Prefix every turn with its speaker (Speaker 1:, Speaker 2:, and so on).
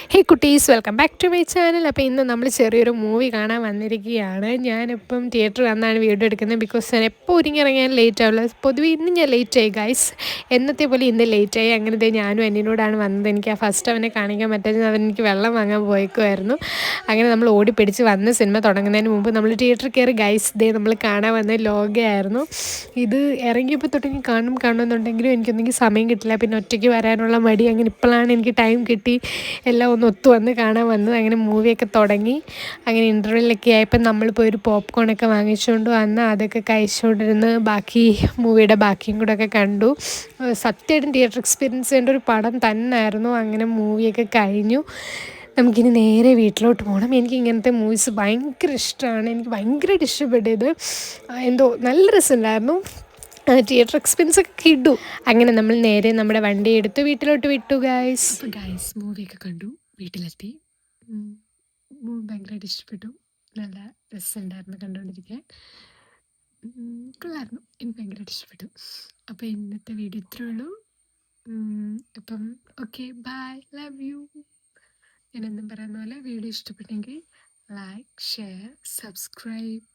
Speaker 1: ഹേ കുട്ടീസ്, welcome back to my channel. അപ്പോൾ ഇന്ന് നമ്മൾ ചെറിയൊരു മൂവി കാണാൻ വന്നിരിക്കുകയാണ്. ഞാനിപ്പം തിയേറ്ററിൽ വന്നാണ് വീഡിയോ എടുക്കുന്നത്. ബിക്കോസ് ഞാൻ എപ്പോൾ ഒരുങ്ങിയിറങ്ങിയാൽ ലേറ്റ് ആവുള്ളൂ. പൊതുവെ ഇന്ന് ഞാൻ ലേറ്റായി ഗൈസ്. എന്നത്തെ പോലെ ഇന്ന് ലേറ്റായി. അങ്ങനത്തെ ഞാനും എന്നോടാണ് വന്നത്. എനിക്ക് ആ ഫസ്റ്റ് അവനെ കാണിക്കാൻ പറ്റാതെ അവൻ എനിക്ക് വെള്ളം വാങ്ങാൻ പോയേക്കുമായിരുന്നു. അങ്ങനെ നമ്മൾ ഓടിപ്പിടിച്ച് വന്ന് സിനിമ തുടങ്ങുന്നതിന് മുമ്പ് നമ്മൾ തിയേറ്ററിൽ കയറി ഗൈസ്. ഡേ നമ്മൾ കാണാൻ വന്ന ലോകയായിരുന്നു. ഇത് ഇറങ്ങിയപ്പോൾ തൊട്ടെങ്കിൽ കാണുമെന്നുണ്ടെങ്കിലും എനിക്കൊന്നെങ്കിൽ സമയം കിട്ടില്ല. പിന്നെ ഒറ്റയ്ക്ക് വരാനുള്ള മടി. അങ്ങനെ ഇപ്പോഴാണ് എനിക്ക് ടൈം കിട്ടി എല്ലാം ഒന്ന് ഒത്തു വന്ന് കാണാൻ വന്നത്. അങ്ങനെ മൂവിയൊക്കെ തുടങ്ങി. അങ്ങനെ ഇൻ്റർവെല്ലൊക്കെ ആയപ്പോൾ നമ്മളിപ്പോൾ ഒരു പോപ്കോണൊക്കെ വാങ്ങിച്ചുകൊണ്ട് വന്ന് അതൊക്കെ കഴിച്ചുകൊണ്ടിരുന്ന് ബാക്കി മൂവിയുടെ ബാക്കിയും കൂടെ ഒക്കെ കണ്ടു. സത്യമായിട്ടും തിയേറ്റർ എക്സ്പീരിയൻസ് ചെയ്യേണ്ട ഒരു പടം തന്നെയായിരുന്നു. അങ്ങനെ മൂവിയൊക്കെ കഴിഞ്ഞു. നമുക്കിനി നേരെ വീട്ടിലോട്ട് പോകണം. എനിക്ക് ഇങ്ങനത്തെ മൂവീസ് ഭയങ്കര ഇഷ്ടമാണ്. എനിക്ക് ഭയങ്കരമായിട്ട് ഇഷ്ടപ്പെട്ടത്. എന്തോ നല്ല രസമുണ്ടായിരുന്നു. തിയേറ്റർ എക്സ്പീരിയൻസ് ഒക്കെ കിട്ടു. അങ്ങനെ നമ്മൾ നേരെ നമ്മുടെ വണ്ടി എടുത്ത് വീട്ടിലോട്ട് വിട്ടു ഗൈസ്. അപ്പോൾ ഗൈസ് മൂവിയൊക്കെ കണ്ടു, വീട്ടിലെത്തി. ഭയങ്കരമായിട്ട് ഇഷ്ടപ്പെട്ടു. നല്ല രസമുണ്ടായിരുന്നു കണ്ടുകൊണ്ടിരിക്കാൻ. കൊള്ളായിരുന്നു. എനിക്ക് ഭയങ്കരമായിട്ട് ഇഷ്ടപ്പെട്ടു. അപ്പോൾ ഇന്നത്തെ വീഡിയോ ഇത്രേ ഉള്ളൂ. അപ്പം ഓക്കെ, ബൈ, ലവ് യു. ഞാൻ എന്നും പറയുന്ന പോലെ വീഡിയോ ഇഷ്ടപ്പെട്ടെങ്കിൽ ലൈക്ക്, ഷെയർ, സബ്സ്ക്രൈബ്.